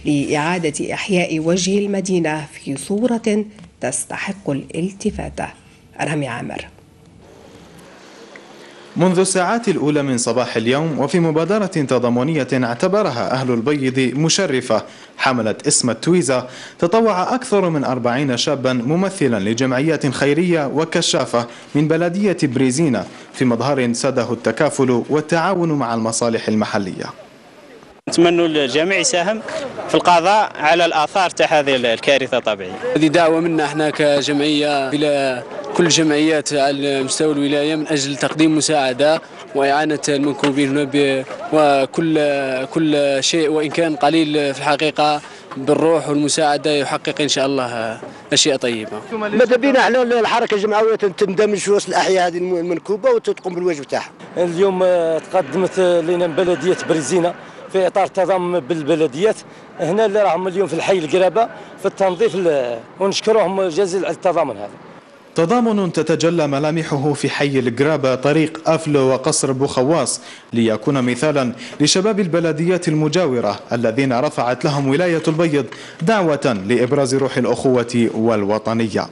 لإعادة إحياء وجه المدينة في صورة تستحق الالتفاتة. رامي عامر. منذ الساعات الأولى من صباح اليوم وفي مبادرة تضامنية اعتبرها أهل البيض مشرفة حملت اسم التويزة، تطوع أكثر من 40 شابا ممثلا لجمعيات خيرية وكشافة من بلدية بريزينا في مظهر ساده التكافل والتعاون مع المصالح المحلية. نتمنى الجميع يساهم في القضاء على الآثار تاع هذه الكارثة الطبيعية. هذه دعوة منا احنا كجمعية إلى كل جمعيات على مستوى الولاية من أجل تقديم مساعدة وإعانة المنكوبين هنا وكل شيء وإن كان قليل في الحقيقة بالروح والمساعدة يحقق إن شاء الله أشياء طيبة. ماذا بينا احنا الحركة الجمعوية تندمج في وسط الأحياء هذه المنكوبة وتقوم بالواجب تاعها. اليوم تقدمت لنا بلدية بريزينا في إطار تضامن بالبلديات هنا اللي راهم اليوم في الحي القرابة في التنظيف ونشكرهم جزيل على التضامن هذا. تضامن تتجلى ملامحه في حي القرابة طريق أفلو وقصر بوخواص ليكون مثالا لشباب البلديات المجاورة الذين رفعت لهم ولاية البيض دعوة لإبراز روح الأخوة والوطنية.